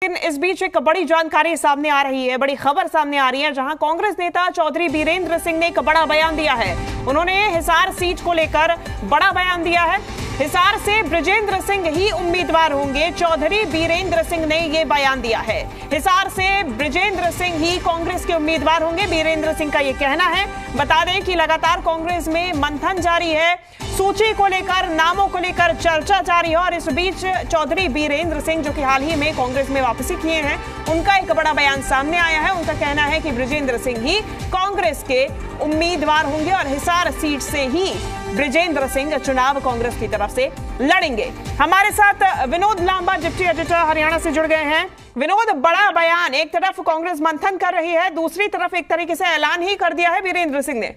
लेकिन इस बीच एक बड़ी जानकारी सामने आ रही है, बड़ी खबर सामने आ रही है, जहां कांग्रेस नेता चौधरी बीरेंद्र सिंह ने एक बड़ा बयान दिया है। उन्होंने हिसार सीट को लेकर बड़ा बयान दिया है। हिसार से बृजेंद्र सिंह ही उम्मीदवार होंगे, चौधरी बीरेंद्र सिंह ने यह बयान दिया है। हिसार से बृजेंद्र सिंह ही कांग्रेस के उम्मीदवार होंगे, बीरेंद्र सिंह का यह कहना है। बता दें कि लगातार कांग्रेस में मंथन जारी है, सूची को लेकर, नामों को लेकर चर्चा जारी है और इस बीच चौधरी बीरेंद्र सिंह, जो कि हाल ही में कांग्रेस में वापसी किए हैं, उनका एक बड़ा बयान सामने आया है। उनका कहना है कि बृजेंद्र सिंह ही कांग्रेस के उम्मीदवार होंगे और हिसार सीट से ही बृजेंद्र सिंह चुनाव कांग्रेस की तरफ से लड़ेंगे। हमारे साथ विनोद लांबा, डिप्टी एडिटर, हरियाणा से जुड़ गए हैं। विनोद, बड़ा बयान, एक तरफ कांग्रेस मंथन कर रही है, दूसरी तरफ एक तरीके से ऐलान ही कर दिया है बीरेंद्र सिंह ने।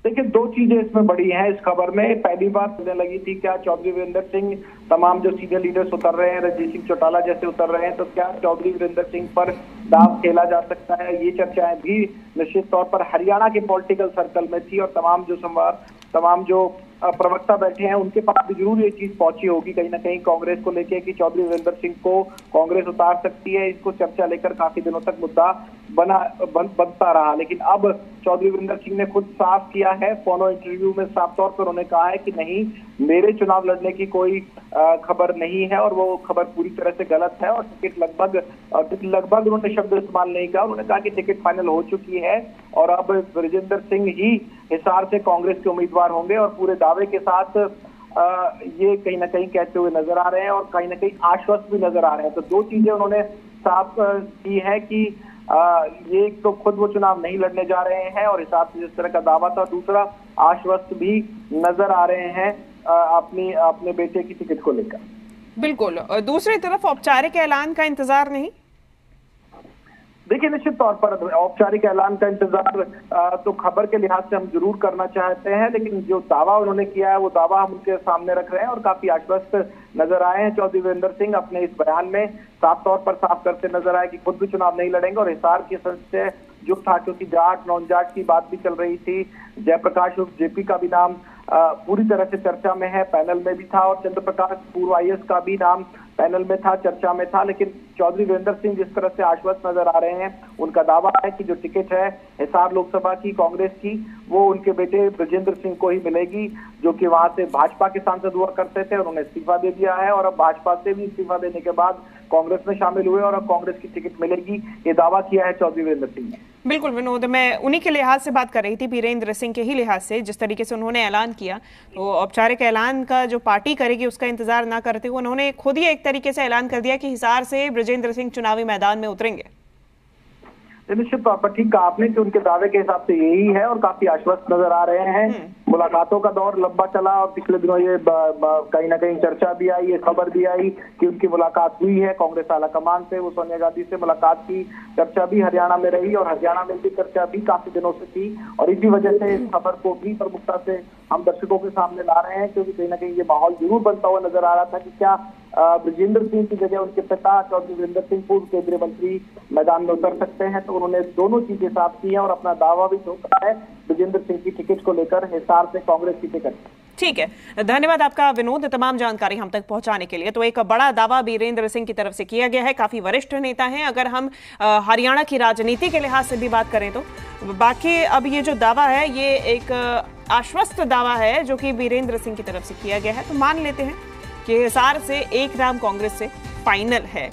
देखिए, दो चीजें इसमें बड़ी हैं इस खबर में। पहली बात मुझे लगी थी, क्या चौधरी वीरेंद्र सिंह, तमाम जो सीनियर लीडर्स उतर रहे हैं, रणजीत सिंह चौटाला जैसे उतर रहे हैं, तो क्या चौधरी वीरेंद्र सिंह पर दाव खेला जा सकता है? ये चर्चाएं भी निश्चित तौर पर हरियाणा के पॉलिटिकल सर्कल में थी और तमाम जो प्रवक्ता बैठे हैं उनके पास भी जरूर ये चीज पहुंची होगी कहीं ना कहीं कांग्रेस को लेके कि चौधरी वीरेंद्र सिंह को कांग्रेस उतार सकती है। इसको चर्चा लेकर काफी दिनों तक मुद्दा बनता रहा, लेकिन अब चौधरी वीरेंद्र सिंह ने खुद साफ किया है, फोनो इंटरव्यू में साफ तौर पर उन्होंने कहा है कि नहीं, मेरे चुनाव लड़ने की कोई खबर नहीं है और वो खबर पूरी तरह से गलत है। और टिकट लगभग उन्होंने शब्द इस्तेमाल नहीं किया, उन्होंने कहा कि टिकट फाइनल हो चुकी है और अब बृजेंद्र सिंह ही हिसार से कांग्रेस के उम्मीदवार होंगे और पूरे दावे के साथ ये कहीं ना कहीं कहते हुए नजर आ रहे हैं और कहीं ना कहीं आश्वस्त भी नजर आ रहे हैं। तो दो चीजें उन्होंने साफ की है कि ये तो खुद वो चुनाव नहीं लड़ने जा रहे हैं और हिसाब से जिस तरह का दावा था, दूसरा आश्वस्त भी नजर आ रहे हैं अपने बेटे की टिकट को लेकर। बिल्कुल, और दूसरी तरफ औपचारिक ऐलान का इंतजार नहीं। देखिए, निश्चित तौर पर औपचारिक ऐलान का इंतजार तो खबर के लिहाज से हम जरूर करना चाहते हैं, लेकिन जो दावा उन्होंने किया है वो दावा हम उनके सामने रख रहे हैं और काफी आश्वस्त नजर आए हैं। चौधरी वीरेंद्र सिंह अपने इस बयान में साफ तौर पर साफ करते नजर आए कि खुद भी चुनाव नहीं लड़ेंगे और हिसार की सदस्य जो था, क्योंकि जाट नॉन जाट की बात भी चल रही थी, जयप्रकाश उर्फ जेपी का भी नाम पूरी तरह से चर्चा में है, पैनल में भी था, और चंद्र प्रकाश पूर्व आईएएस का भी नाम पैनल में था, चर्चा में था। लेकिन चौधरी वीरेंद्र सिंह जिस तरह से आश्वस्त नजर आ रहे हैं, उनका दावा है कि जो टिकट है हिसार लोकसभा की कांग्रेस की, वो उनके बेटे बृजेंद्र सिंह को ही मिलेगी, जो कि वहां से भाजपा के सांसद हुआ करते थे, उन्होंने इस्तीफा दे दिया है और अब भाजपा से भी इस्तीफा देने के बाद कांग्रेस में शामिल हुए और अब कांग्रेस की टिकट मिलेगी, ये दावा किया है चौधरी वीरेंद्र सिंह ने। बिल्कुल विनोद, मैं उन्हीं के लिहाज से बात कर रही थी, बीरेंद्र सिंह के ही लिहाज से, जिस तरीके से उन्होंने ऐलान किया, तो औपचारिक ऐलान का जो पार्टी करेगी उसका इंतजार ना करते हुए उन्होंने खुद ही एक तरीके से ऐलान कर दिया कि हिसार से बृजेंद्र सिंह चुनावी मैदान में उतरेंगे। निश्चित तौर पर ठीक कहा आपने कि उनके दावे के हिसाब से यही है और काफी आश्वस्त नजर आ रहे हैं। मुलाकातों का दौर लंबा चला और पिछले दिनों ये कहीं ना कहीं चर्चा भी आई, ये खबर भी आई कि उनकी मुलाकात हुई है कांग्रेस आला कमान से, वो सोनिया गांधी से मुलाकात की चर्चा भी हरियाणा में रही और हरियाणा में भी चर्चा भी काफी दिनों से थी और इसी वजह से इस खबर को भी प्रमुखता से हम दर्शकों के सामने ला रहे हैं, क्योंकि कहीं ना कहीं ये माहौल जरूर बनता हुआ नजर आ रहा था कि क्या बृजेंद्र सिंह की जगह उनके पिता चौधरी वीरेंद्र सिंह पूर्व केंद्रीय मंत्री मैदान में उतर सकते हैं। तो उन्होंने दोनों चीजें साफ की हैं और अपना दावा भी ठोका है बृजेंद्र सिंह की टिकट को लेकर हिसार से कांग्रेस की टिकट। ठीक है, धन्यवाद आपका विनोद, तमाम जानकारी हम तक पहुंचाने के लिए। तो एक बड़ा दावा बीरेंद्र सिंह की तरफ से किया गया है, काफी वरिष्ठ नेता हैं। अगर हम हरियाणा की राजनीति के लिहाज से भी बात करें तो बाकी अब ये जो दावा है ये एक आश्वस्त दावा है जो कि बीरेंद्र सिंह की तरफ से किया गया है। तो मान लेते हैं कि हिसार से एक नाम कांग्रेस से फाइनल है।